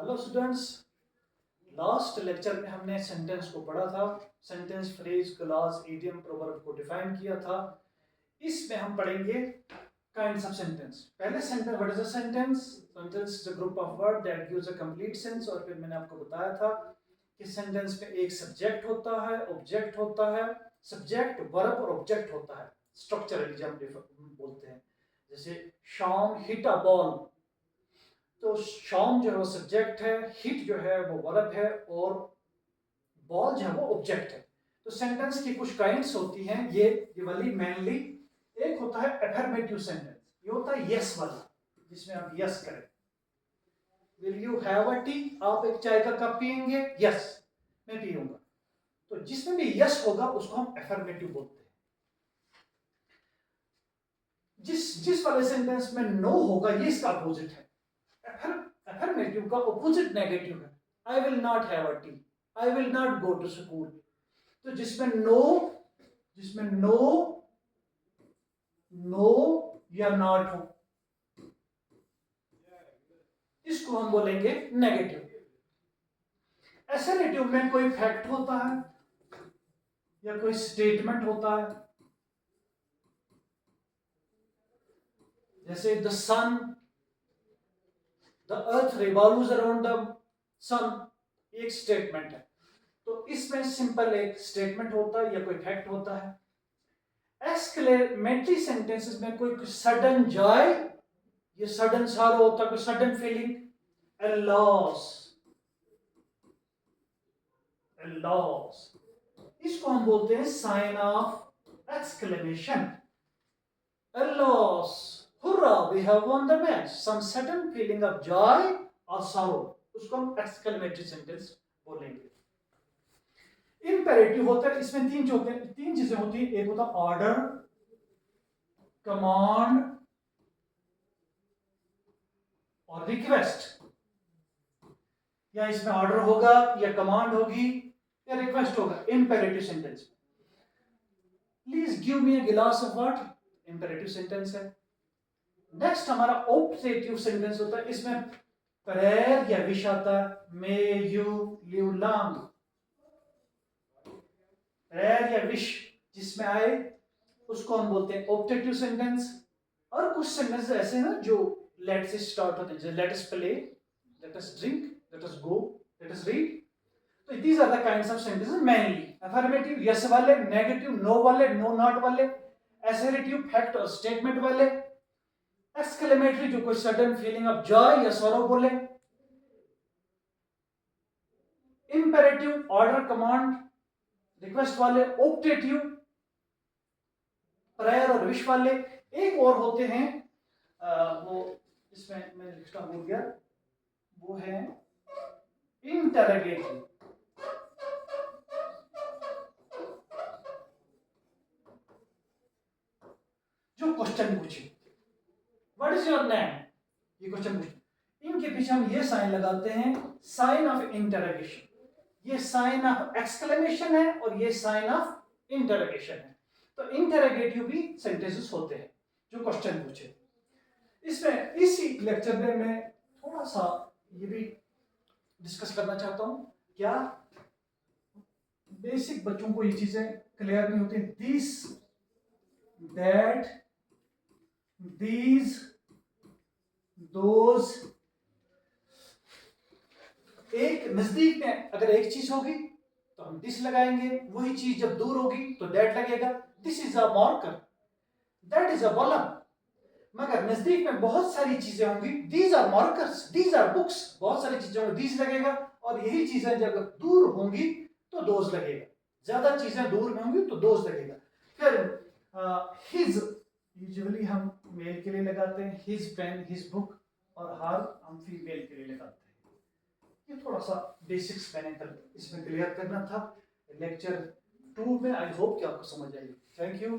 Hello students, last lecture में हमने sentence को पढ़ा था। Sentence, phrase, clause, idiom, proverb को डिफाइन किया था। इसमें हम पढ़ेंगे काइंड्स ऑफ सेंटेंस। पहले sentence, what is a sentence? Sentence is a group of word that gives a complete sense. और फिर मैंने आपको बताया था कि सेंटेंस में एक सब्जेक्ट होता है, ऑब्जेक्ट होता है, सब्जेक्ट, वर्ब और ऑब्जेक्ट होता है। स्ट्रक्चरली जब हम बोलते हैं, जैसे श्याम हिट अ बॉल, तो शॉम जो है वो सब्जेक्ट है, हिट जो है वो वर्ब है और बॉल जो है वो ऑब्जेक्ट है। तो सेंटेंस की कुछ काइंड्स होती हैं, ये वाली मेनली। एक होता है अफर्मेटिव सेंटेंस, ये होता है यस वाला, जिसमें आप यस करें। Will you have a T? आप एक चाय का कप पियेंगे? यस, मैं पीऊंगा। तो जिसमें भी यस होगा उसको हम अफर्मेटिव बोलते हैं। जिस जिस वाले सेंटेंस में नो होगा, ये इसका अपोजिट है। अफर्मेटिव का ऑपोजिट नेगेटिव है। I will not have a tea, I will not go to school. तो जिसमें नो नो या नॉट हो, इसको हम बोलेंगे नेगेटिव। असर्टिव में कोई फैक्ट होता है या कोई स्टेटमेंट होता है, जैसे the sun, the earth revolves around the sun, एक स्टेटमेंट है। तो इसमें सिंपल एक स्टेटमेंट होता है या कोई फैक्ट होता है। एक्सक्लेमेटरी सेंटेंसेस में कोई सडन जॉय, ये सडन सारो होता है, कोई sudden feeling, a loss, a loss, इसको हम बोलते हैं sign of exclamation. a loss, hurrah, we have won the match, some sudden feeling of joy or sorrow, उसको हम एक्सक्लेमेटरी सेंटेंस बोलेंगे। इंपेरेटिव होता है, इसमें तीन चीजें होती हैं। एक होता है ऑर्डर, कमांड और रिक्वेस्ट। या इसमें ऑर्डर होगा या कमांड होगी या रिक्वेस्ट होगा imperative sentence. Please give me a glass of water, imperative sentence है। नेक्स्ट हमारा ऑब्जेक्टिव सेंटेंस होता है, इसमें प्रेयर या विश आता है। May you live long, prayer या विश जिसमें आए उसको हम बोलते हैं ऑब्जेक्टिव सेंटेंस। और कुछ सेंटेंस ऐसे हैं जो लेट से स्टार्ट होते हैं, जैसे let us play, let us drink, let us go, let us read. तो these are the kinds of sentences mainly. Affirmative yes वाले, negative no वाले, no not वाले, assertive fact और statement वाले, exclamatory जो कोई sudden feeling of joy या sorrow बोले, imperative order command request वाले, optative prayer और wish वाले। एक और होते हैं वो इसमें मैं लिखना भूल गया, वो है interrogative, जो क्वेश्चन पूछे, व्हाट इज योर नेम, ये क्वेश्चन पूछे। इनके पीछे हम ये साइन लगाते हैं, साइन ऑफ इंटरोगेशन। ये साइन ऑफ एक्सक्लेमेशन है और ये साइन ऑफ इंटरोगेशन है। तो इंटरोगेटिव भी सेंटेंसेस होते हैं जो क्वेश्चन पूछे। इसमें इसी लेक्चर में मैं थोड़ा सा ये भी डिस्कस करना चाहता हूं। क्या बेसिक बच्चों को ये चीजें क्लियर नहीं होती? This, that, these, those. एक नजदीक में अगर एक चीज होगी तो हम दिस लगाएंगे, वही चीज जब दूर होगी तो दैट लगेगा। This is a marker, that is a balm. मगर नजदीक में बहुत सारी चीजें होंगी, these are markers, these are books, बहुत सारी चीजों में दीज लगेगा। और यही चीजें जब दूर होंगी तो दोज लगेगा, ज्यादा चीजें दूर में होंगी तो दोज लगेगा। फिर हिज यूजुअली हम मेल के लिए लगाते हैं, हिज पेन, हिज बुक, और हर हम फीमेल के लिए लगाते हैं। ये थोड़ा सा बेसिक्स मैंने कल इसमें क्लियर करना था लेक्चर 2 में। आई होप कि आपको समझ आएगी। Thank you.